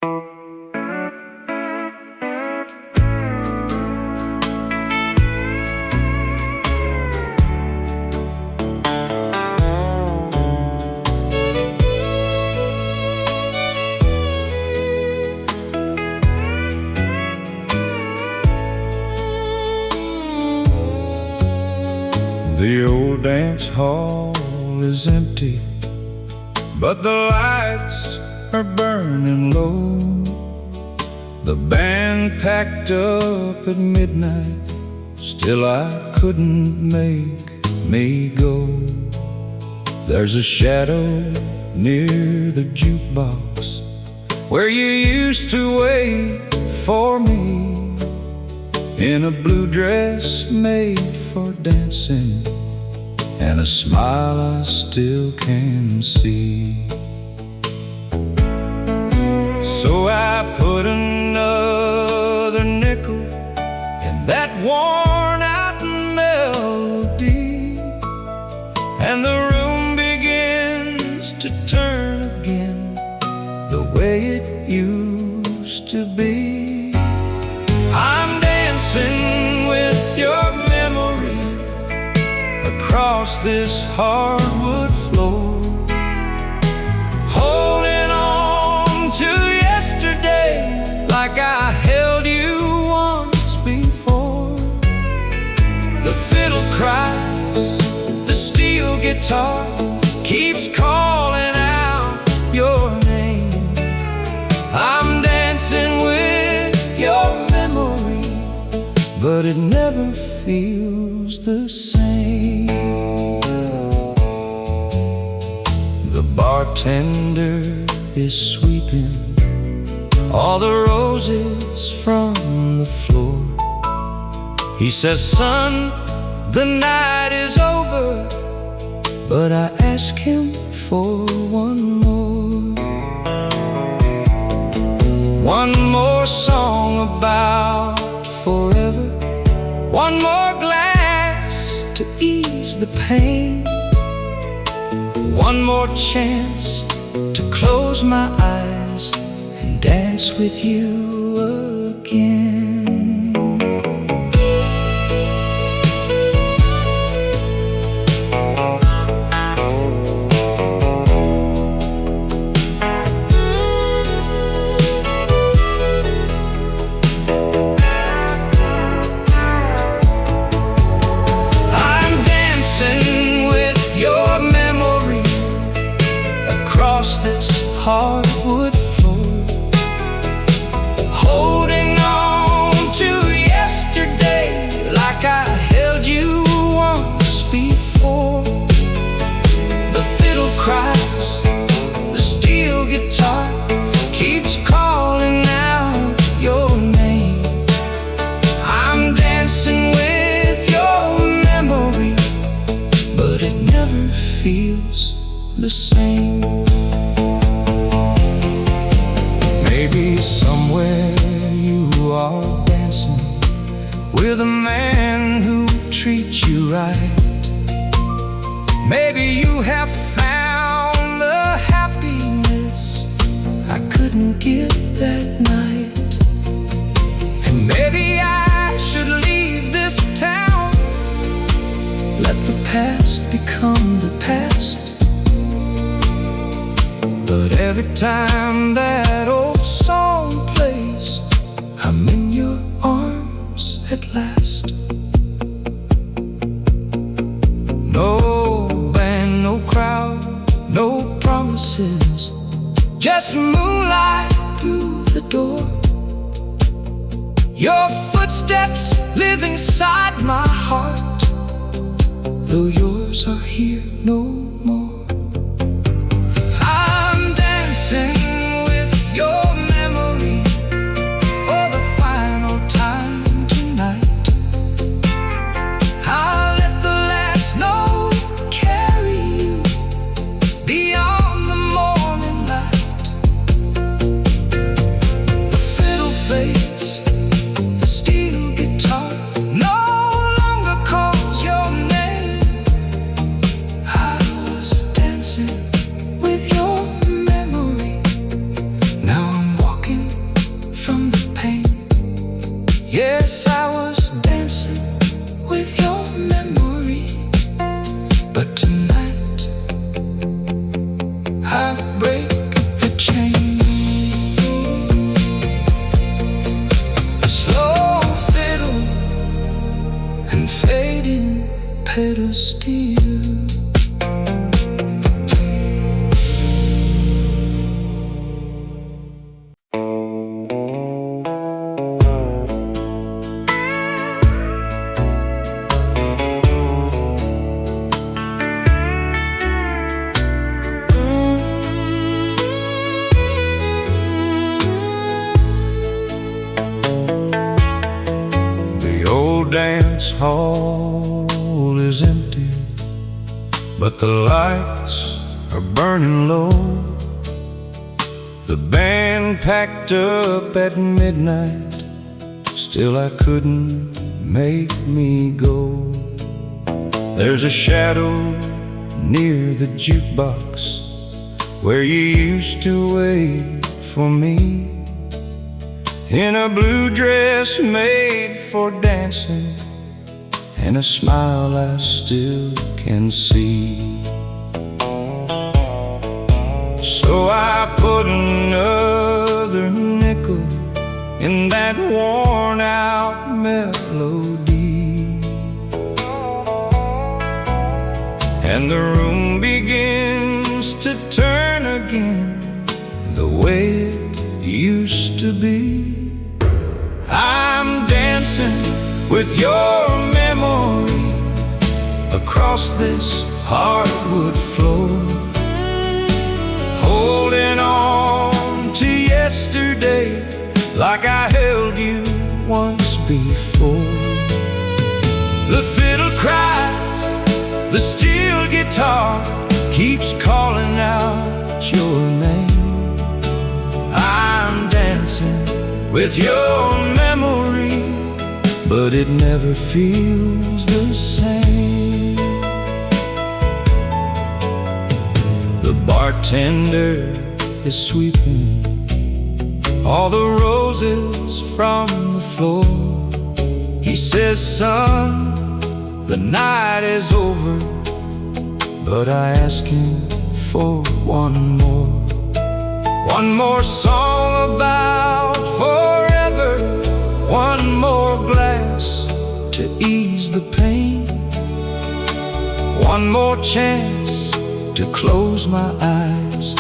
The old dance hall is empty, but the lights are burning low. The band packed up at midnight, still I couldn't make me go. There's a shadow near the jukebox where you used to wait for me, in a blue dress made for dancing and a smile I still can see. So I put another nickel in that worn out melody, and the room begins to turn again the way it used to be. I'm dancing with your memory across this hardwood floor, holding on to yesterday like I held you once before. The fiddle cries, the steel guitar keeps calling out your name. I'm dancing with your memory, but it never feels the same. The bartender is sweeping all the roses from the floor. He says, son, the night is over, but I ask him for one more. One more song about forever, one more glass to ease the pain, one more chance to close my eyes and dance with you again. This hardwood floor, holding on to yesterday like I held you once before. The fiddle cries, the steel guitar keeps calling out your name. I'm dancing with your memory, but it never feels the same. Maybe somewhere you are dancing with a man who treats you right. Maybe you have found the happiness I couldn't give that night. And maybe I should leave this town, let the past become the past. But every time that old song plays, I'm in your arms at last. No band, no crowd, no promises, just moonlight through the door. Your footsteps live inside my heart, though yours are here no more. With your memory for the final time tonight, I'll let the last note carry you beyond the morning light. The fiddle fades, the steel guitar no longer calls your name. I'll dance hall is empty, but the lights are burning low. The band packed up at midnight, still I couldn't make me go. There's a shadow near the jukebox where you used to wait for me, in a blue dress made for dancing, and a smile I still can see. So I put another nickel in that worn out melody, and the room begins to turn again the way it used to be. I'm dancing with your memory across this hardwood floor, holding on to yesterday like I held you once before. The fiddle cries, the steel guitar keeps calling out your name. I'm dancing with your memory, but it never feels the same. The bartender is sweeping all the roses from the floor. He says, son, the night is over, but I ask him for one more song about forever, one more glass to ease the pain, one more chance to close my eyes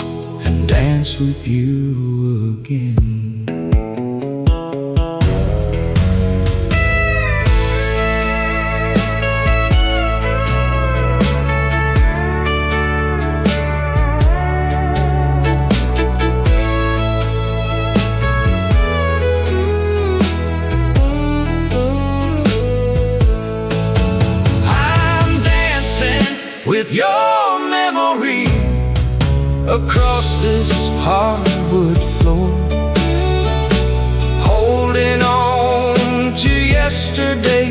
and dance with you again. With your memory across this hardwood floor, holding on to yesterday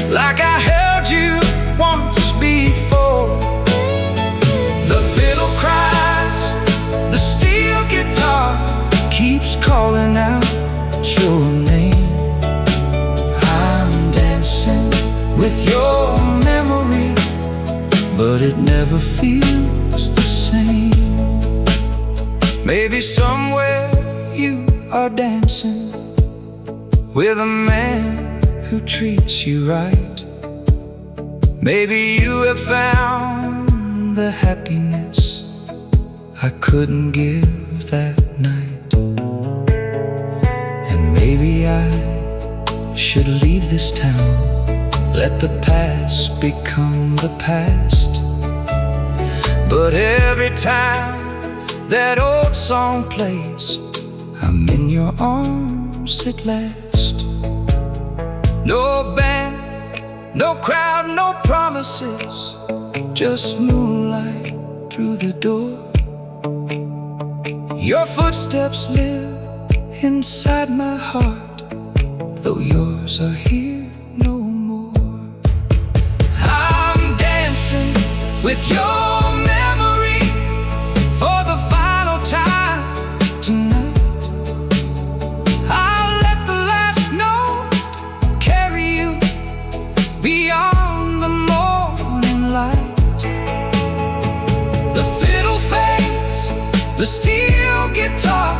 like I held you once before. The fiddle cries, the steel guitar keeps calling out your name. I'm dancing with your memory, but it never feels the same. Maybe somewhere you are dancing with a man who treats you right. Maybe you have found the happiness I couldn't give that night. And maybe I should leave this town, let the past become the past. But every time that old song plays, I'm in your arms at last. No band, no crowd, no promises, just moonlight through the door. Your footsteps live inside my heart, though yours are here no more. I'm dancing with your memory for the final time tonight. I'll let the last note carry you beyond the morning light. The fiddle fades, the steel guitar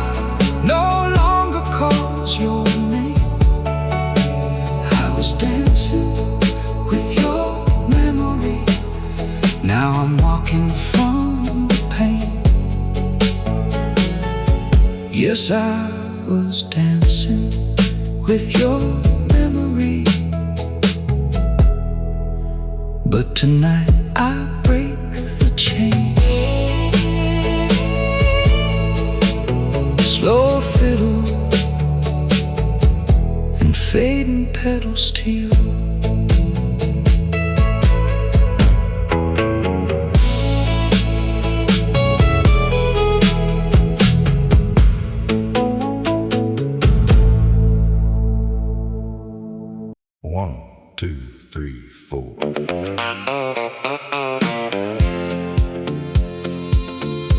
no longer calls your name. I was dancing with your memory, now I'm walking from the pain. Yes, I was dancing with your memory, but tonight I break the chain. Slow fiddle and fading pedal steel. 2, 3, 4.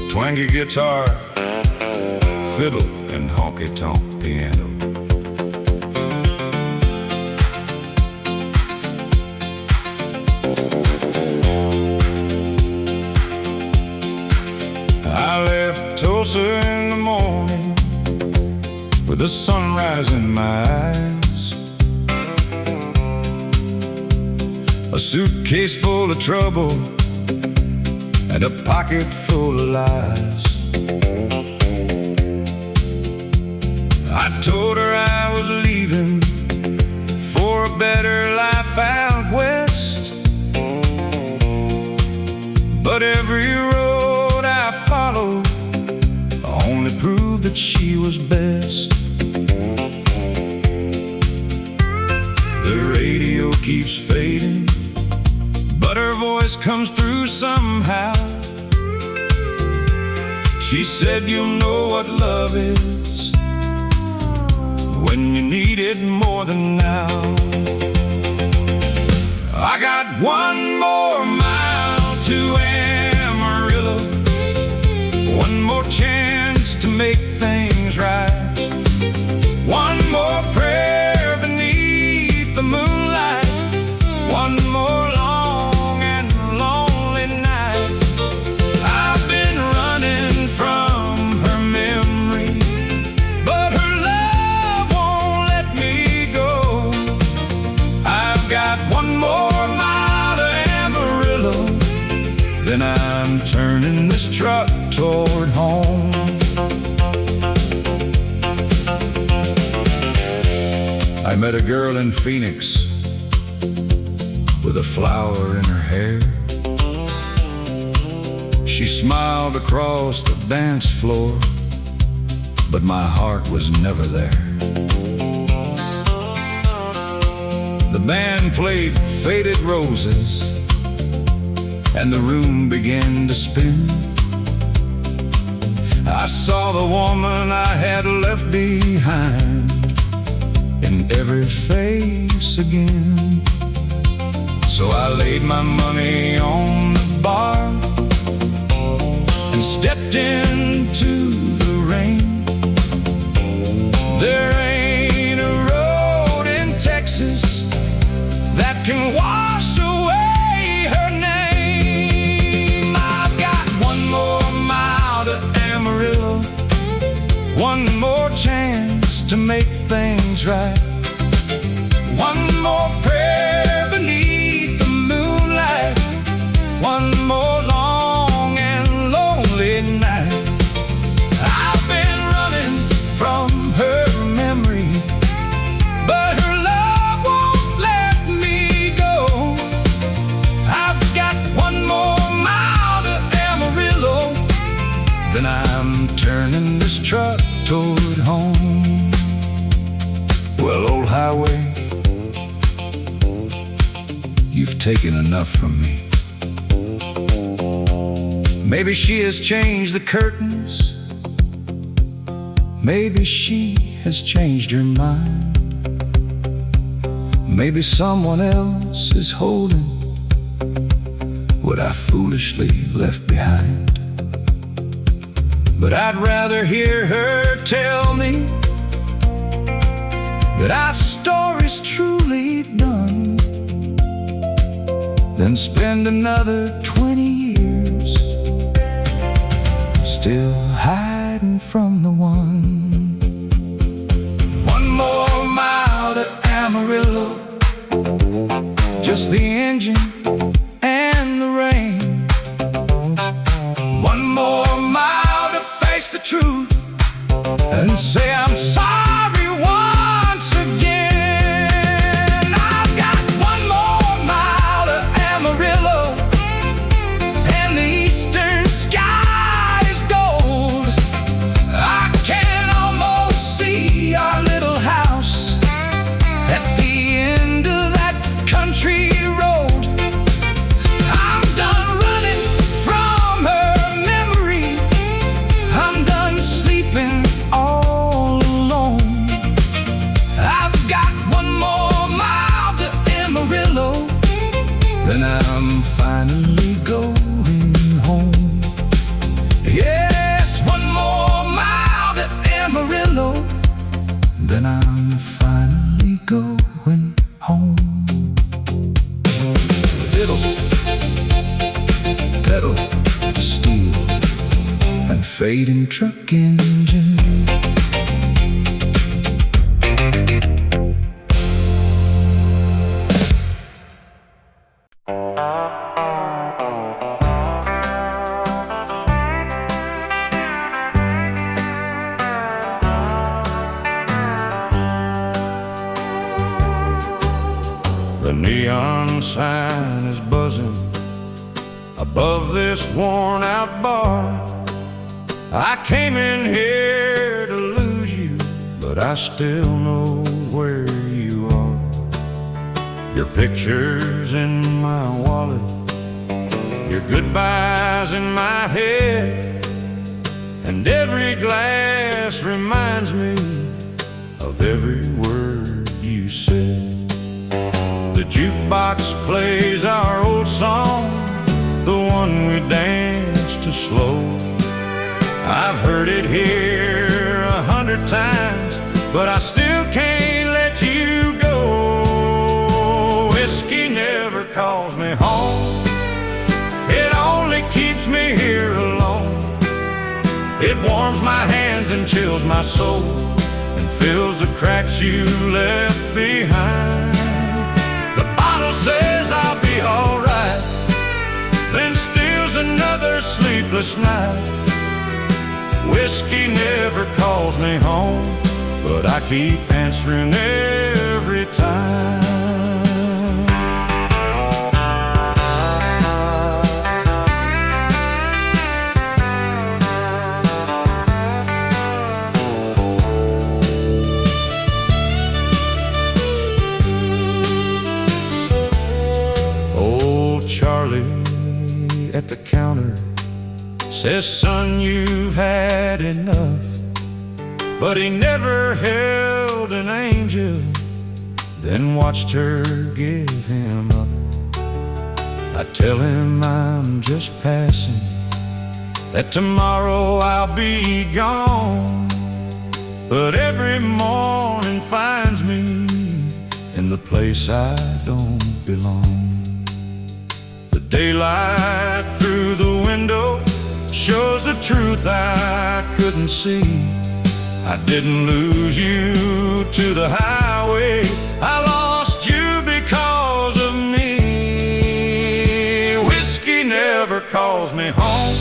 Twangy guitar, fiddle, and honky-tonk piano. I left Tulsa in the morning with the sunrise in my eyes, a suitcase full of trouble and a pocket full of lies. I told her I was leaving for a better life out west, but every road I followed only proved that she was best. The radio keeps fading, but her voice comes through somehow. She said, "You'll know what love is when you need it more than now." I got one more mile to Amarillo, one more chance to make things right, one more prayer beneath the moonlight, one more long and lonely night. I've been running from her memory, but her love won't let me go. I've got one more mile to Amarillo, then I'm turning this truck toward home. I met a girl in Phoenix with a flower in her hair. She smiled across the dance floor, but my heart was never there. The band played Faded Roses, and the room began to spin. I saw the woman I had left behind in every face again. So I laid my money on the bar and stepped into the rain. There ain't a road in Texas that can wash away her name. I've got one more mile to Amarillo, one more chance to make things right, one more prayer beneath the moonlight, one more long and lonely night. I've been running from her memory, but her love won't let me go. I've got one more mile to Amarillo, then I'm turning this truck toward home. Well, old highway, you've taken enough from me. Maybe she has changed the curtains, maybe she has changed her mind, maybe someone else is holding what I foolishly left behind. But I'd rather hear her tell me that our story's truly done than spend another 20 years still hiding from the one. One more mile to Amarillo, just the engine and the rain. One more mile to face the truth and say I'm sorry once again. I've got one more mile to Amarillo, and the eastern sky is gold. I can almost see our little house at the end of that country road. I'm done running from her memory, I'm done sleeping all alone. then I'm finally going home. Fiddle, pedal, steel, and fading truck engine. The neon sign is buzzing above this worn-out bar. I came in here to lose you, but I still know where you are. Your picture's in my wallet, your goodbyes in my head, and every glass reminds me of every word you said. The jukebox plays our old song, the one we danced to slow. I've heard it here 100 times, but I still can't let you go. Whiskey never calls me home, it only keeps me here alone. It warms my hands and chills my soul, and fills the cracks you left behind. The bottle says I'll be alright, then steals another sleepless night. Whiskey never calls me home, but I keep answering every time. Charlie at the counter says, son, you've had enough. But he never held an angel, then watched her give him up. I tell him I'm just passing, that tomorrow I'll be gone. But every morning finds me in the place I don't belong. Daylight through the window shows the truth I couldn't see. I didn't lose you to the highway, I lost you because of me. Whiskey never calls me home,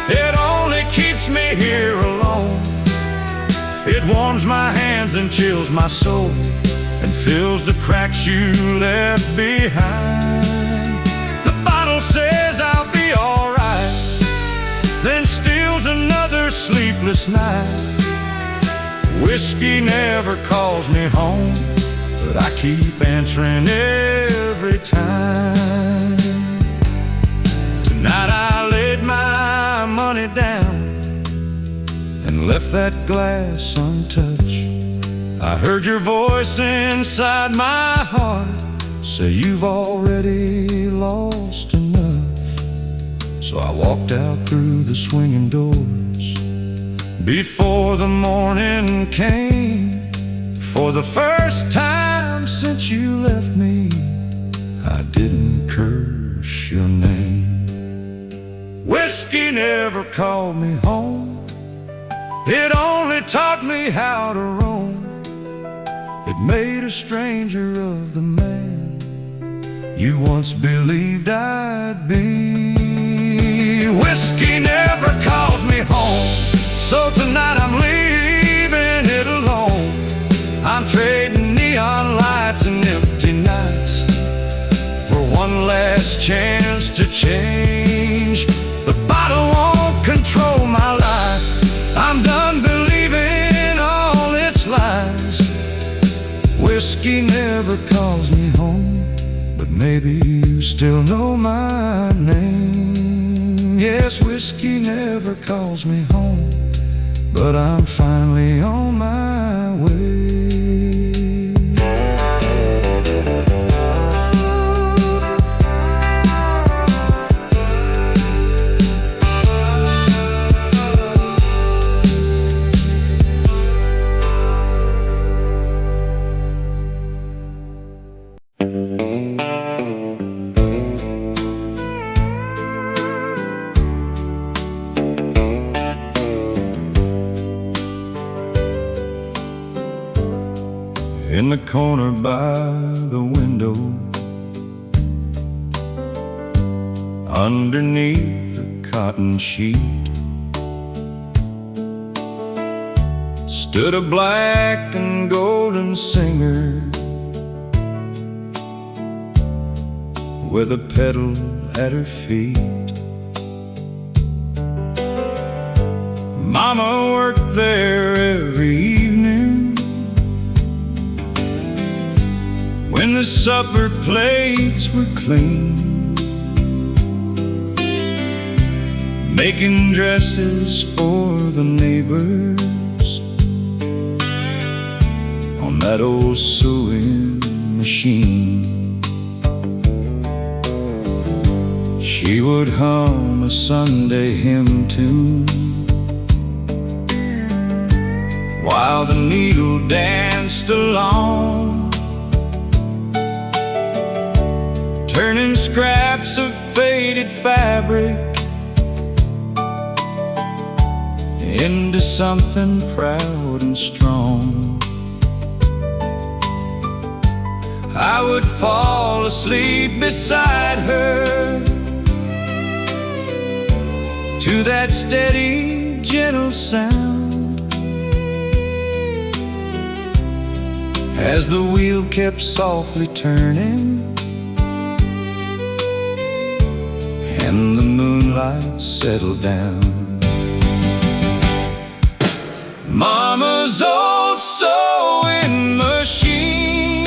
it only keeps me here alone. It warms my hands and chills my soul, and fills the cracks you left behind. Says I'll be alright, then steals another sleepless night. Whiskey never calls me home, but I keep answering every time. Tonight I laid my money down and left that glass untouched. I heard your voice inside my heart say you've already lost enough. So I walked out through the swinging doors before the morning came. For the first time since you left me, I didn't curse your name. Whiskey never called me home, it only taught me how to roam. It made a stranger of the man you once believed I'd be. Whiskey never calls me home, so tonight I'm leaving it alone. I'm trading neon lights and empty nights for one last chance to change. The bottle won't control my life, I'm done believing all its lies. Whiskey never calls me home, but maybe you still know my name. Yes, whiskey never calls me home, but I'm finally on my way. in the corner by the window, underneath the cotton sheet, stood a black and golden singer with a pedal at her feet. Mama worked there every evening when the supper plates were clean, making dresses for the neighbors on that old sewing machine. She would hum a Sunday hymn tune while the needle danced along, turning scraps of faded fabric into something proud and strong. I would fall asleep beside her to that steady, gentle sound, as the wheel kept softly turning and the moonlight settled down. Mama's old sewing machine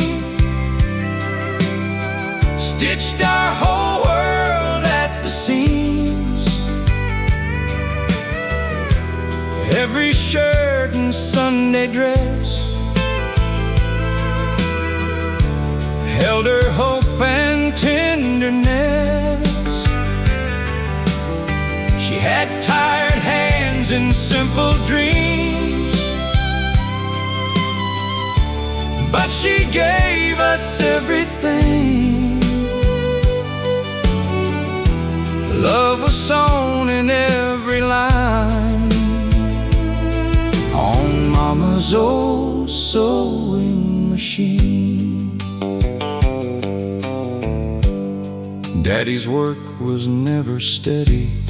stitched our whole world at the seams. Every shirt and Sunday dress held her hope and tenderness. She had tired hands and simple dreams, but she gave us everything. Love was sewn in every line on Mama's old sewing machine. Daddy's work was never steady,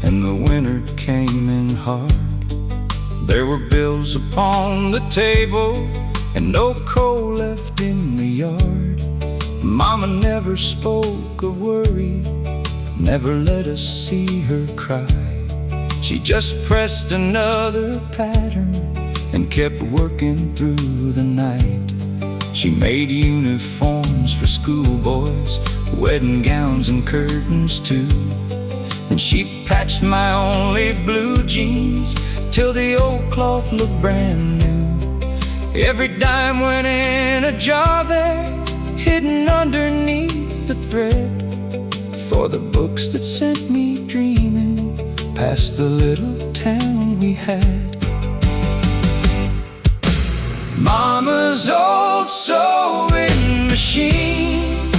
and the winter came in hard. There were bills upon the table and no coal left in the yard. Mama never spoke of worry, never let us see her cry. She just pressed another pattern and kept working through the night. She made uniforms for schoolboys, wedding gowns and curtains too. And she patched my only blue jeans till the old cloth looked brand new. Every dime went in a jar there, hidden underneath the thread, for the books that sent me dreaming past the little town we had. Mama's old sewing machine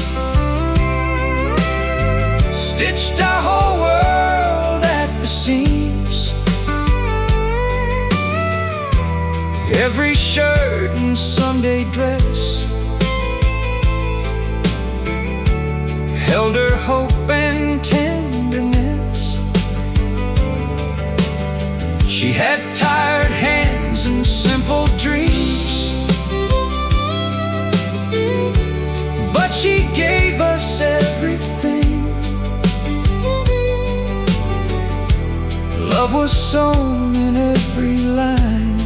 stitched our whole world at the seams. Every shirt and Sunday dress held her hope and tenderness. She had tired hands and simple dreams, but she gave us everything. Love was sewn in every line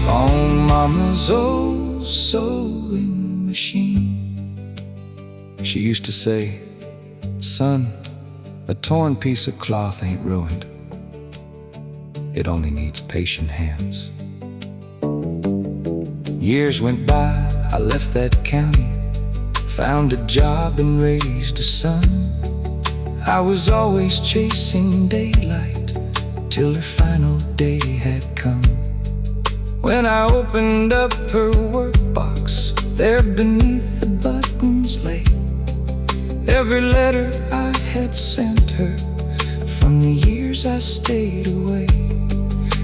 on Mama's old sewing machine. She used to say, "Son, a torn piece of cloth ain't ruined. It only needs patient hands." Years went by, I left that county, found a job and raised a son. I was always chasing daylight till her final day had come. When I opened up her workbox, there beneath the buttons lay every letter I had sent her from the years I stayed away.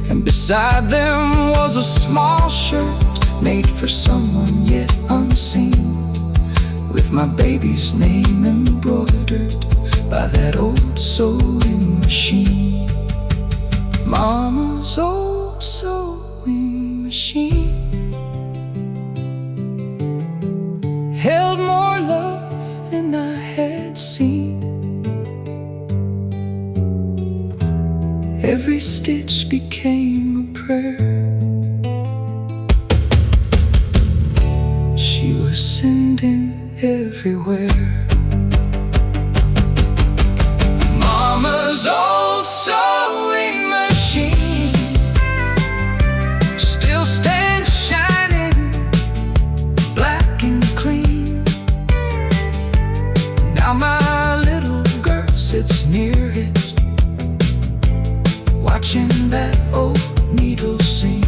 And beside them was a small shirt made for someone yet unseen, with my baby's name embroidered by that old sewing machine. Mama's old sewing machine held more love than I had seen. Every stitch became a prayer. She was sending everywhere. Mama's old sewing machine still stands shining, black and clean. Now my little girl sits near it, watching that old needle seam.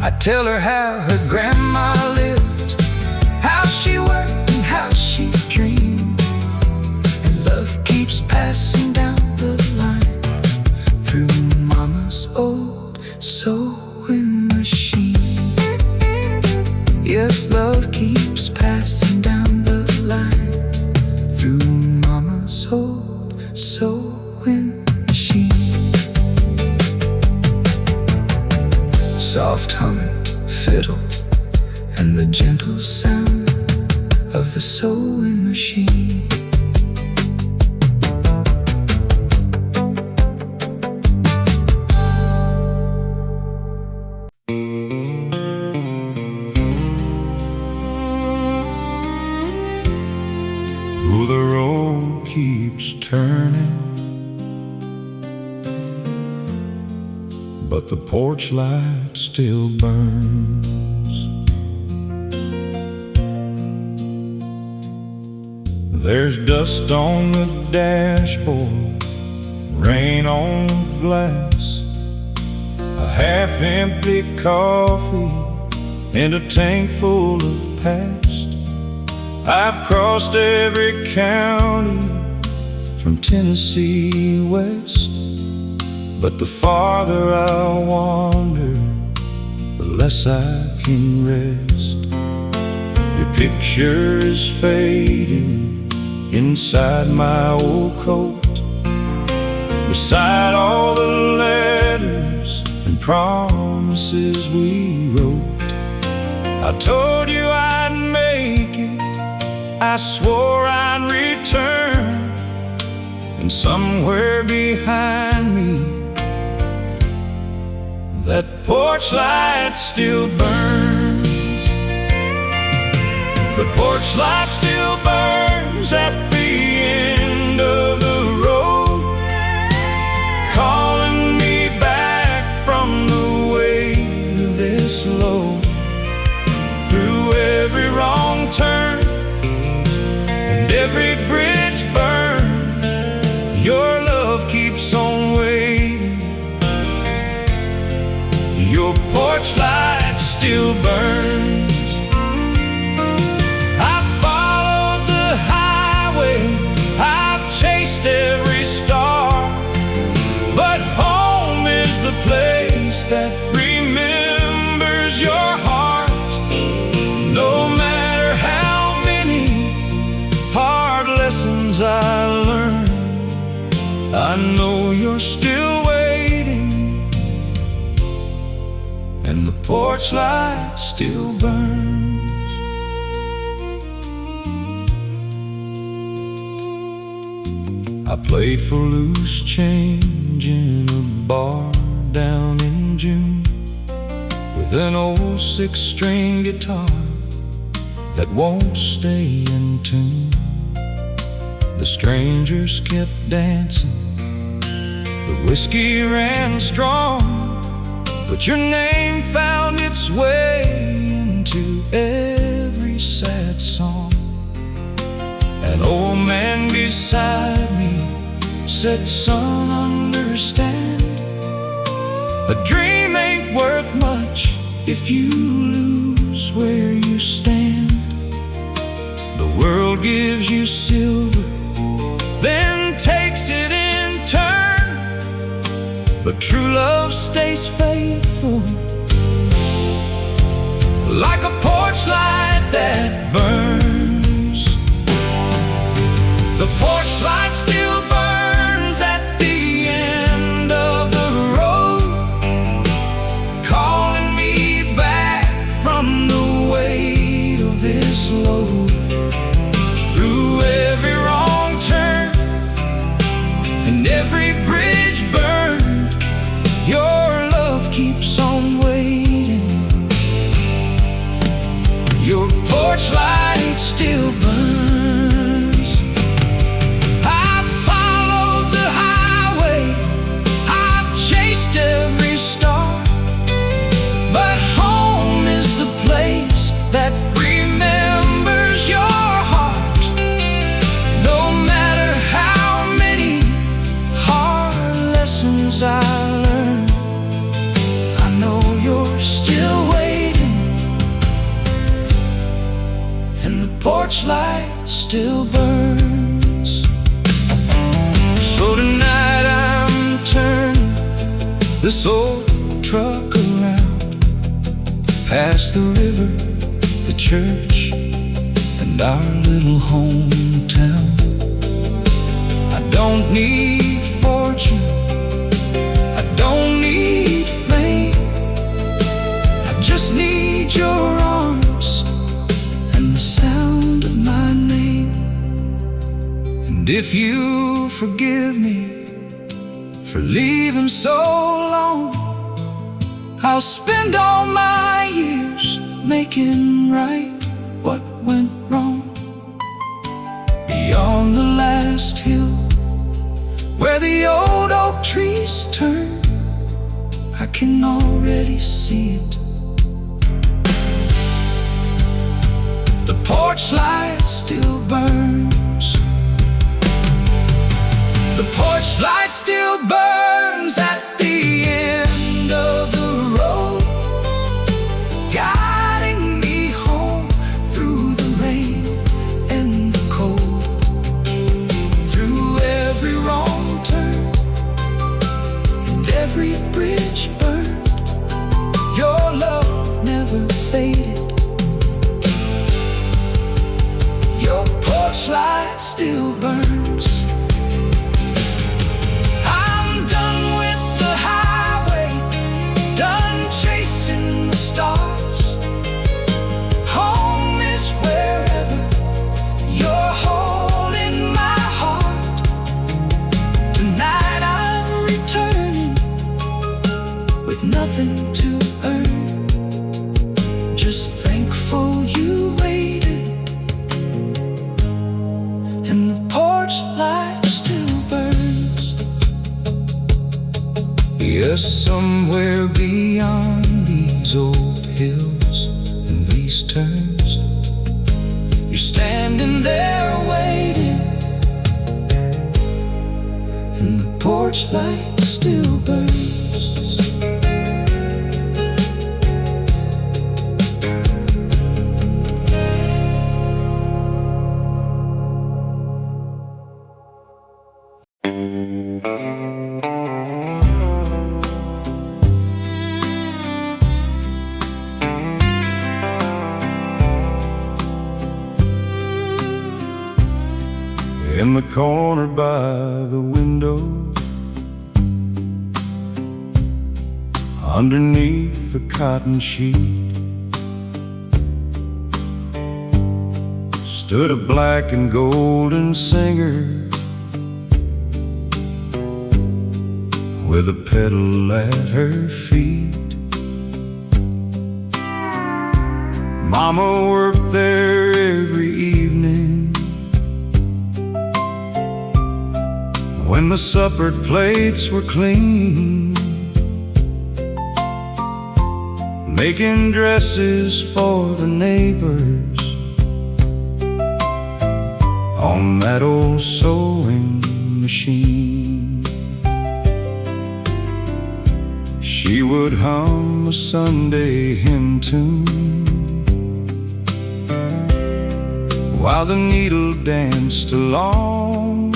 I tell her how her grandma lived, how she worked and how she dreamed, and love keeps passing down the line through Mama's old sewing machine. Yes, love keeps passing down the line through Mama's old sewing machine. Soft humming fiddle and the gentle sound of the sewing machine. Oh, the road keeps turning, but the porch light still burns. There's dust on the dashboard, rain on the glass, a half-empty coffee and a tank full of past. I've crossed every county from Tennessee west, but the farther I wander, the less I can rest. Your picture is fading inside my old coat, beside all the letters and promises we wrote. I told you I'd make it, I swore I'd return, and somewhere behind me that porch light still burns. The porch light still burns at the end of the road, calling me back from the weight of this load. Through every wrong turn and every bridge burned, your love keeps on waiting. Your porch light still burns. I've followed the highway, I've chased every star, but home is the place that remembers your heart. No matter how many hard lessons I learn, I know you're still waiting, and the porch light still burns. I played for loose change in a bar down in June, with an old six-string guitar that won't stay in tune. The strangers kept dancing, the whiskey ran strong, but your name found its way into every sad song. An old man beside me said, "Son, understand, a dream ain't worth much if you lose where you stand. The world gives you silver, then takes it in turn, but true love stays faithful keeps on waiting. Your porch light still burns. I've followed the highway, I've chased every star, but home is the place that remembers your heart. No matter how many hard lessons I learn, I know you're still waiting, and the porch light still burns. So tonight I'm turning this old truck around, past the river, the church, and our little hometown. I don't need fortune, I don't need fame, I just need your arms and the sound of my name. And if you forgive me for leaving so long, I'll spend all my years making right what went wrong. Beyond the last hill, where the old oak trees turn, I can already see it. The porch light still burns. The porch light still burns at the end of the road, guiding me home through the rain and the cold, through every wrong turn and every bridge burned. Your love never faded, your porch light still burns. I'm done with the highway, done chasing the stars. Home is wherever you're holding my heart. Tonight I'm returning with nothing to earn, just thankful you waited, and the porch light still burns. Yes, somewhere beyond these old hills and these turns, you're standing there waiting, and the porch light still burns. In the corner by the window, underneath the cotton sheet, stood a black and golden singer with a pedal at her feet. Mama worked there every evening when the supper plates were clean, making dresses for the neighbors on that old sewing machine. She would hum a Sunday hymn tune while the needle danced along,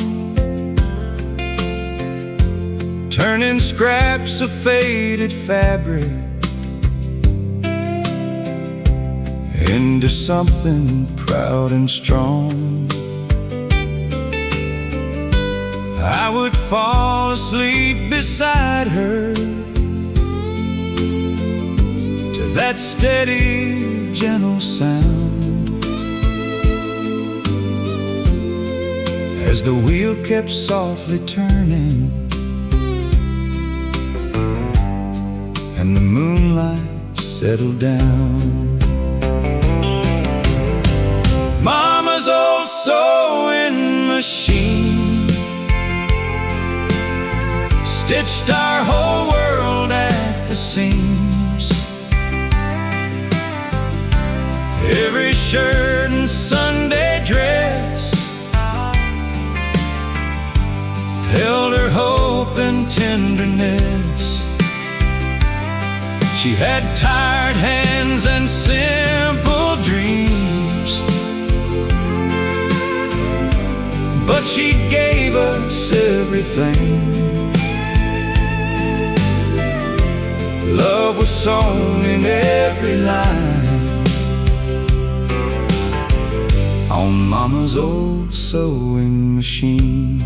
turning scraps of faded fabric into something proud and strong. I would fall asleep beside her to that steady, gentle sound, as the wheel kept softly turning and the moonlight settled down. Mama's old sewing machine stitched our whole world at the seams. Every shirt and Sunday dress held her hope and tenderness. She had tired hands and simple dreams, but she gave us everything. Love was sewn in every line on Mama's old sewing machine.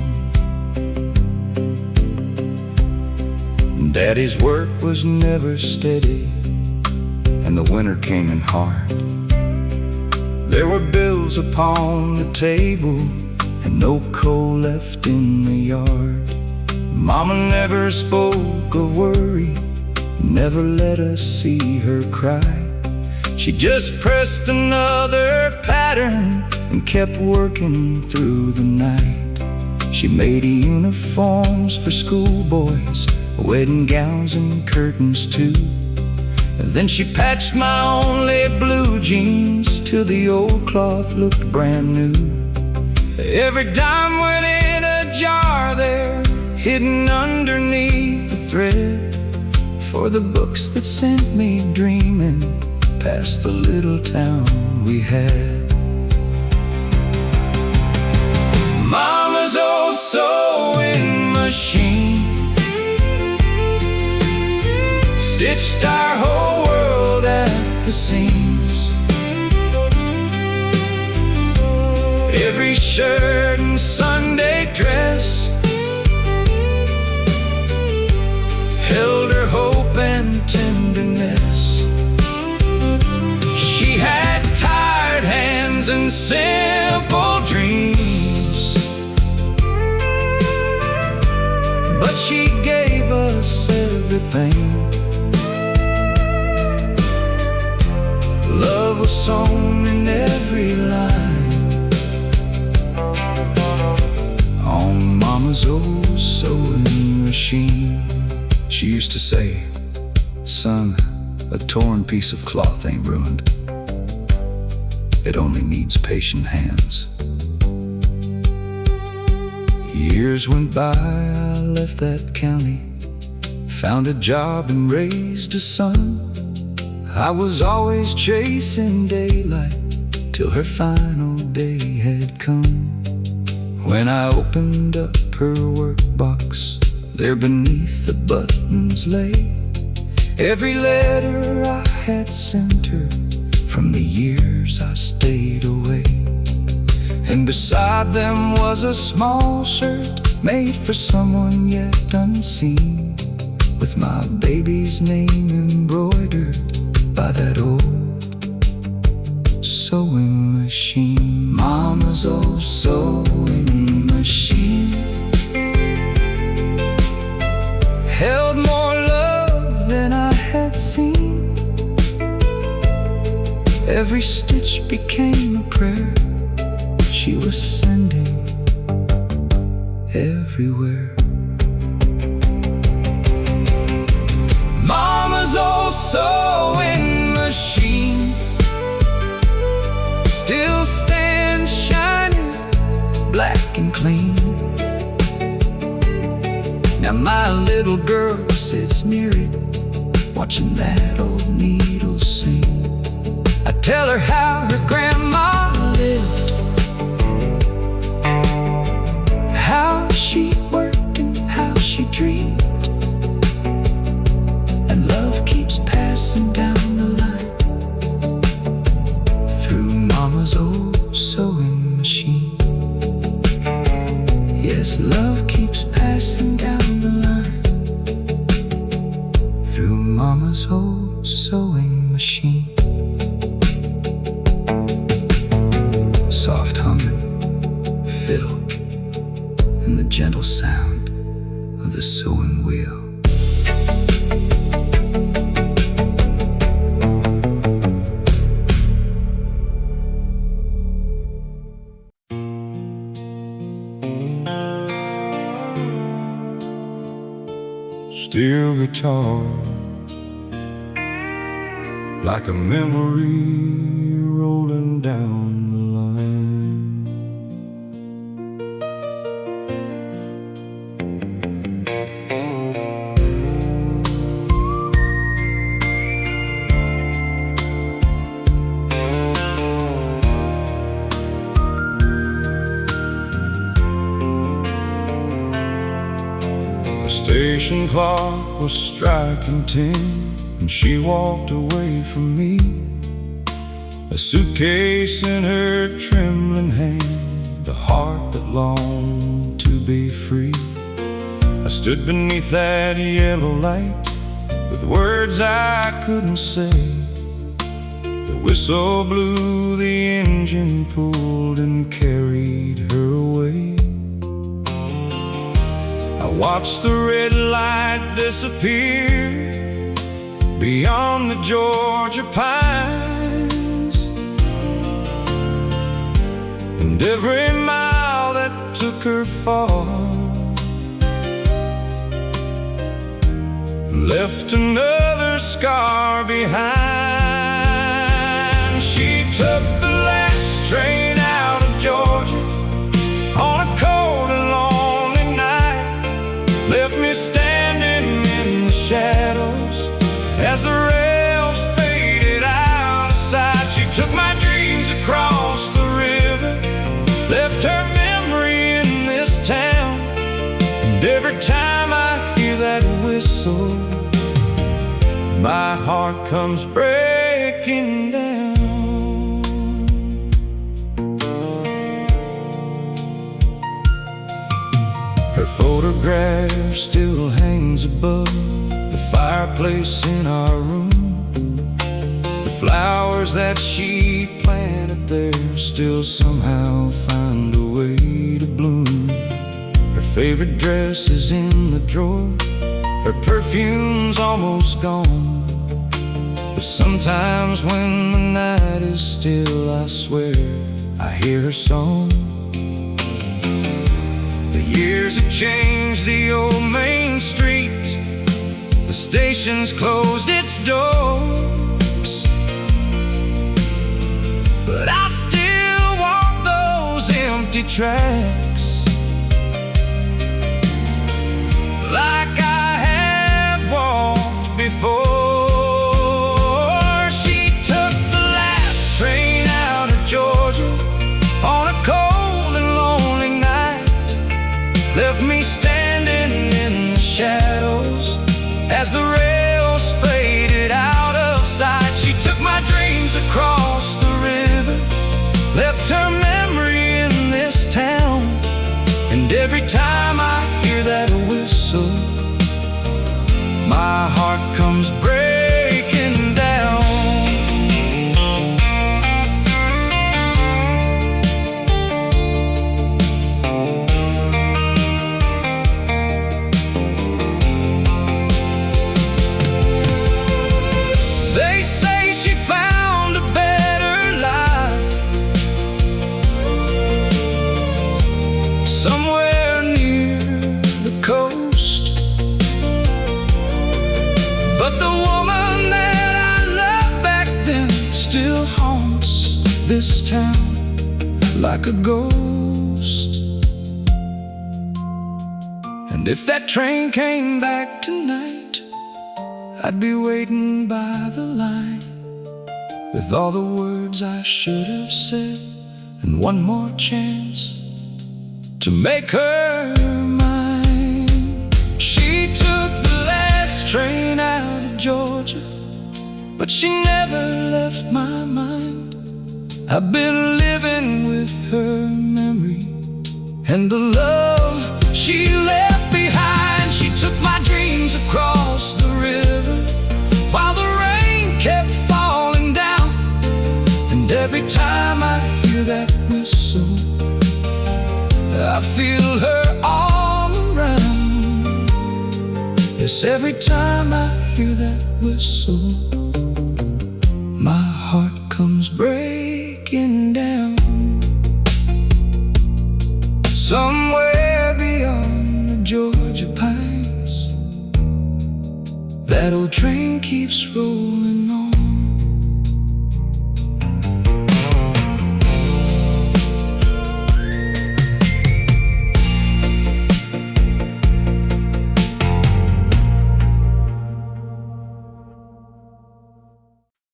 Daddy's work was never steady, and the winter came in hard. There were bills upon the table and no coal left in the yard. Mama never spoke of worry, never let us see her cry. She just pressed another pattern and kept working through the night. She made uniforms for schoolboys, wedding gowns and curtains too. And then she patched my only blue jeans till the old cloth looked brand new. Every dime went in a jar there, hidden underneath the thread, for the books that sent me dreaming past the little town we had. Mama's old sewing machine stitched our whole world at the seams. Every shirt and Sunday dress held her hope and tenderness. She had tired hands and simple dreams, but she gave us everything. Love was sewn in every line on Mama's old sewing machine. She used to say, "Son, a torn piece of cloth ain't ruined. It only needs patient hands." Years went by, I left that county, found a job and raised a son. I was always chasing daylight till her final day had come. When I opened up her workbox, there beneath the buttons lay every letter I had sent her from the years I stayed away. And beside them was a small shirt made for someone yet unseen, with my baby's name embroidered by that old sewing machine. Mama's old sewing machine held more love than I had seen. Every stitch became a prayer she was sending everywhere. Mama's old sewing machine still stands shining, black and clean. Now my little girl sits near it, watching that old needle sing. I tell her how her grandma lived, how she worked and how she dreamed. And love keeps passing down the line through Mama's old sewing machine. Yes, love keeps passing down the line through Mama's old sewing machine. Soft humming, fiddle, and the gentle sound of the sewing wheel. guitar, like a memory rolling down the line. The station clock was striking 10 and she walked away from me, a suitcase in her trembling hand, a heart that longed to be free. I stood beneath that yellow light with words I couldn't say. The whistle blew, the engine pulled and carried her away. I watched the red light disappear beyond the Georgia pines, and every mile that took her far left another scar behind. She took the last train out of Georgia on a cold and lonely night, left me standing in the shadows as the rails faded out of sight. She took my dreams across the river, left her memory in this town, and every time I hear that whistle, my heart comes breaking down. Her photograph still hangs above the fireplace in our room. The flowers that she planted there still somehow find a way to bloom. Her favorite dress is in the drawer, her perfume's almost gone, but sometimes when the night is still, I swear I hear her song. The years have changed the old main street, the station's closed its doors, but I still walk those empty tracks like I have walked before. She took the last train out of Georgia on a cold and lonely night, left me standing in the shadows as the rails faded out of sight. She took my dreams across the river, left her memory in this town, and every time I hear that whistle, my heart comes breaking down. They say she found a better life somewhere near the coast, but the woman that I loved back then still haunts this town like a ghost. And if that train came back tonight, I'd be waiting by the line with all the words I should have said and one more chance to make her mine. She took the last train out of Georgia, but she never left my mind. I've been living with her memory and the love she left behind. She took my dreams across the river while the rain kept falling down, and every time I hear that whistle, I feel her all around. Yes, every time I hear that whistle, my heart comes breaking down. Somewhere beyond the Georgia pines, that old train keeps rolling on.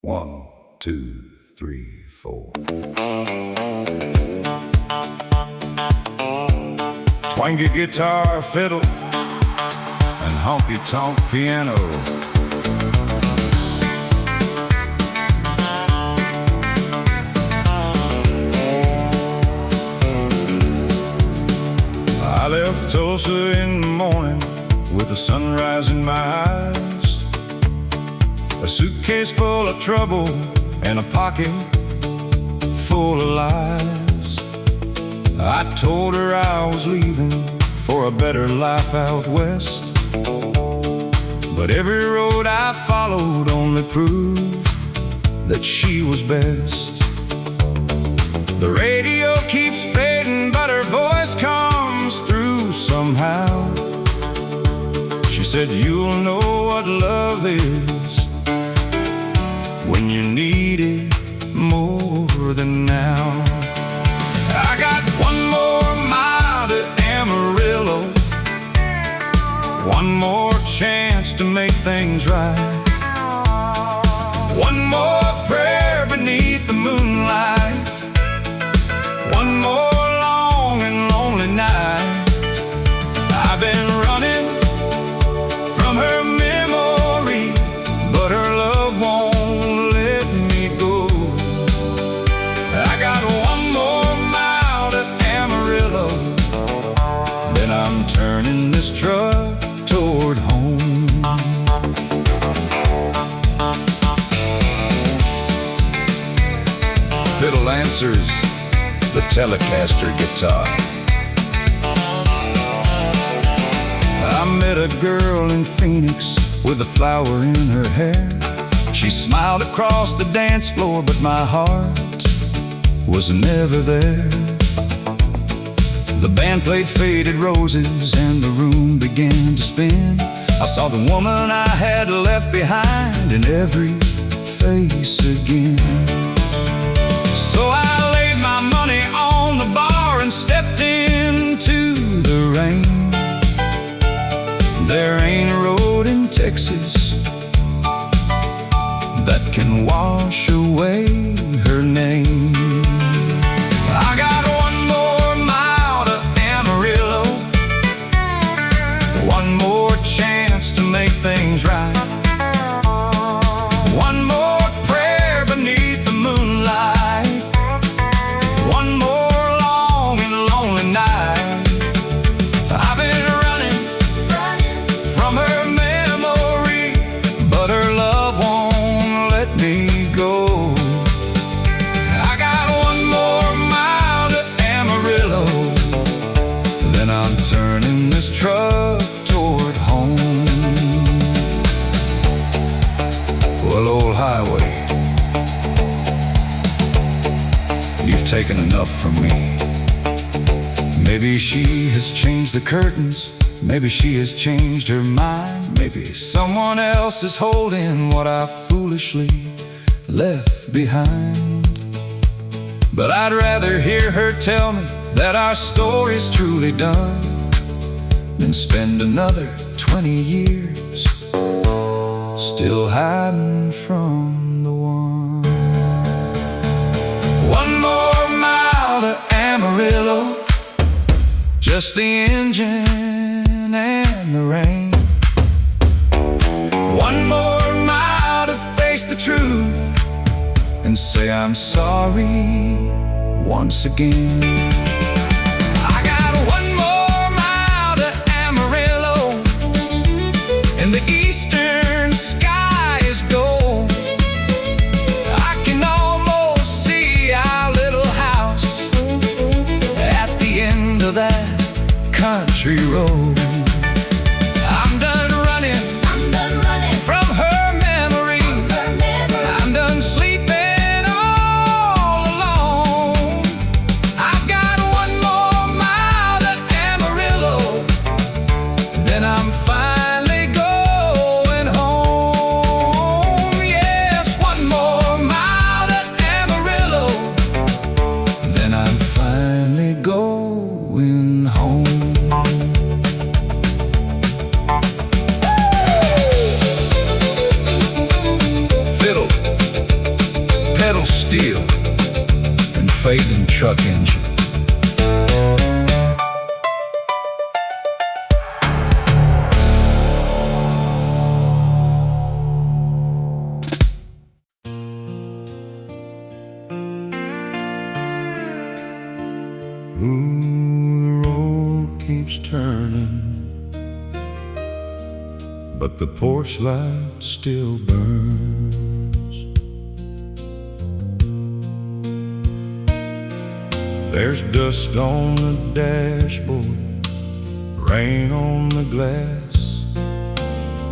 One, two, three, four. Twangy guitar, fiddle, and honky-tonk piano. I left Tulsa in the morning with the sunrise in my eyes, a suitcase full of trouble and a pocket full of lies. I told her I was leaving for a better life out west, but every road I followed only proved that she was best. The radio keeps fading, but her voice comes through somehow. She said, "You'll know what love is when you need it more than now." I got one more mile to Amarillo, one more chance to make things right, one more prayer beneath the moonlight, one more long and lonely night. I've been running from her memory, but her love won't let me go. I got one more mile to Amarillo, then I'm turning this truck toward home. Fiddle answers the Telecaster guitar. I met a girl in Phoenix with a flower in her hair. She smiled across the dance floor, but my heart was never there. The band played Faded Roses and the room began to spin. I saw the woman I had left behind in every face again. So I laid my money on the bar and stepped into the rain. There ain't a road in Texas that can wash away her name. I got one more mile to Amarillo, one more chance to make things right, one more prayer beneath the moonlight, one more long and lonely night. I've been running from her memory, but her love won't let me go. I got one more mile to Amarillo, then I'm turning this truck toward home. Well, old highway, you've taken enough from me. Maybe she has changed the curtains, maybe she has changed her mind, maybe someone else is holding what I foolishly left behind. But I'd rather hear her tell me that our story's truly done than spend another 20 years still hiding from the one. One more mile to Amarillo, just the engine and the rain. One more mile to face the truth and say I'm sorry once again. I got one more mile to Amarillo, and the eastern sky is gold. I can almost see our little house at the end of that country road. I'm done running from her memory. I'm done sleeping all alone. I've got one more mile to Amarillo, then I'm finally going pedal steel and fading truck engine. Ooh, the road keeps turning, but the porch light still burns. There's dust on the dashboard, rain on the glass,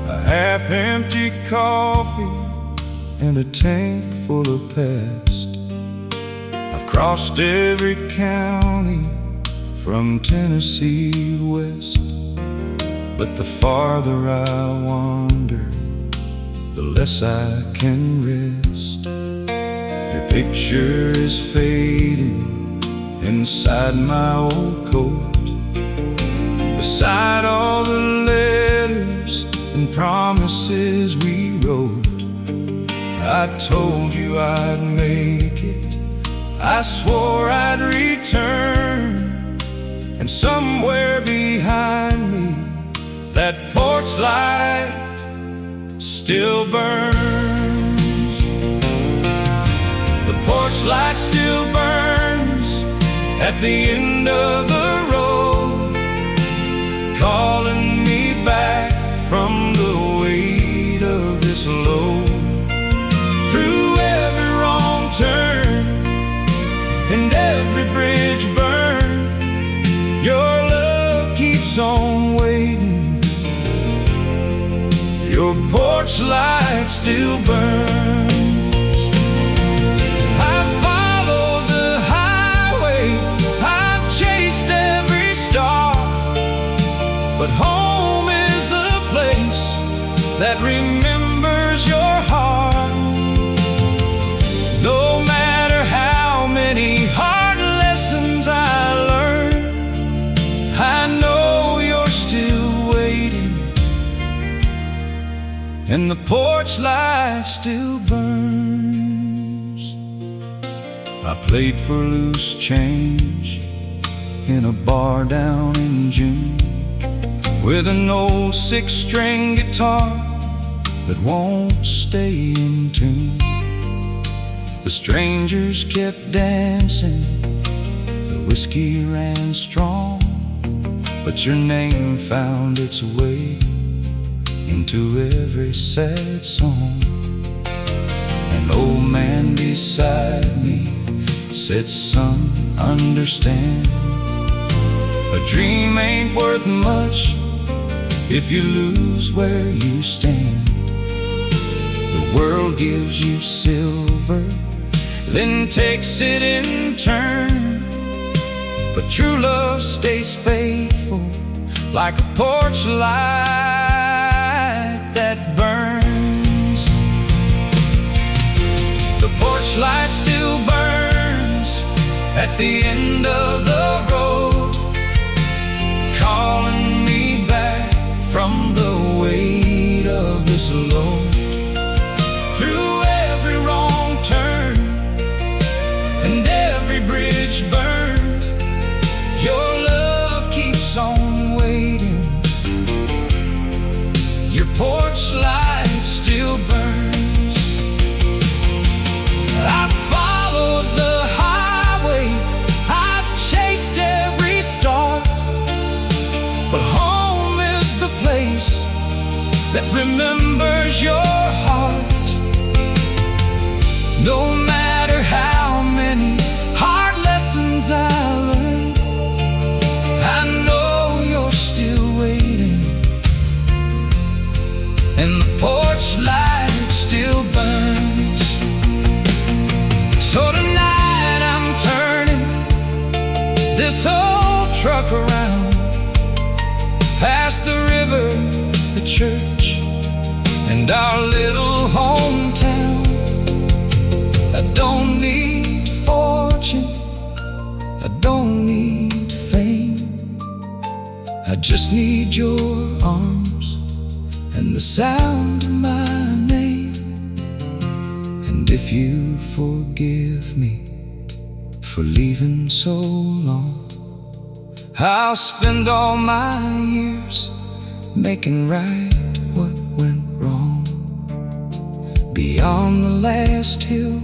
a half-empty coffee and a tank full of past. I've crossed every county from Tennessee west, but the farther I wander, the less I can rest. Your picture is fading inside my old coat, beside all the letters and promises we wrote. I told you I'd make it, I swore I'd return, and somewhere behind me that porch light still burns. The porch light still burns at the end of the road, calling me back from the weight of this load. Through every wrong turn and every bridge burned, your love keeps on waiting. Your porch light still burns. But home is the place that remembers your heart. No matter how many hard lessons I learn, I know you're still waiting, and the porch light still burns. I played for loose change in a bar down in June, with an old six-string guitar that won't stay in tune. The strangers kept dancing, the whiskey ran strong, but your name found its way into every sad song. An old man beside me said, "Son, understand, a dream ain't worth much if you lose where you stand. The world gives you silver, then takes it in turn, but true love stays faithful, like a porch light that burns." The porch light still burns at the end of the road, calling me back from the weight of this load. Through every wrong turn and every bridge burned, your love keeps on waiting. Your porch light still burns. I've followed the highway, I've chased every star, but home is the place that remembers your heart. No matter how many hard lessons I learned, I know you're still waiting, and the porch light still burns. So tonight I'm turning this old truck around, past the river, the church, and our little hometown. I don't need fortune, I don't need fame, I just need your arms and the sound of my name. And if you forgive me for leaving so long, I'll spend all my years making right what went wrong. Beyond the last hill,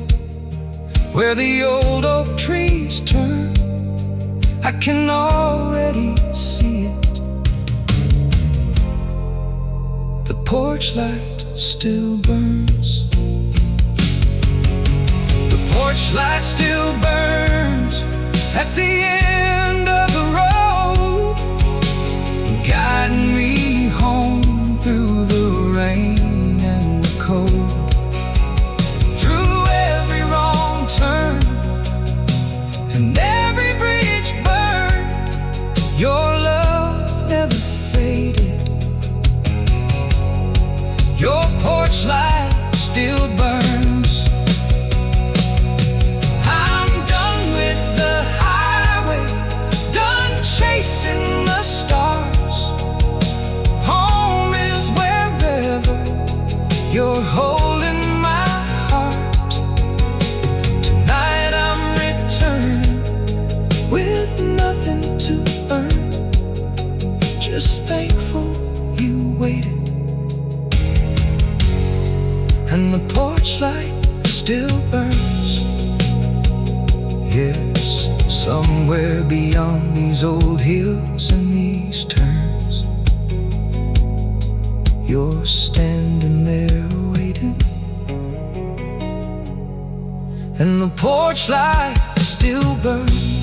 where the old oak trees turn, I can already see it. The porch light still burns. The porch light still burns at the end of the road, guiding me home through the rain and the cold. Through every wrong turn and every bridge burned, your love never faded. Your porch light still burns. I'm done with the highway, done chasing the stars. Home is wherever you're holding my heart. Tonight I'm returning with nothing to earn, just thankful you waited. And the porch light still burns. Yes, somewhere beyond these old hills and these turns, you're standing there waiting. And the porch light still burns.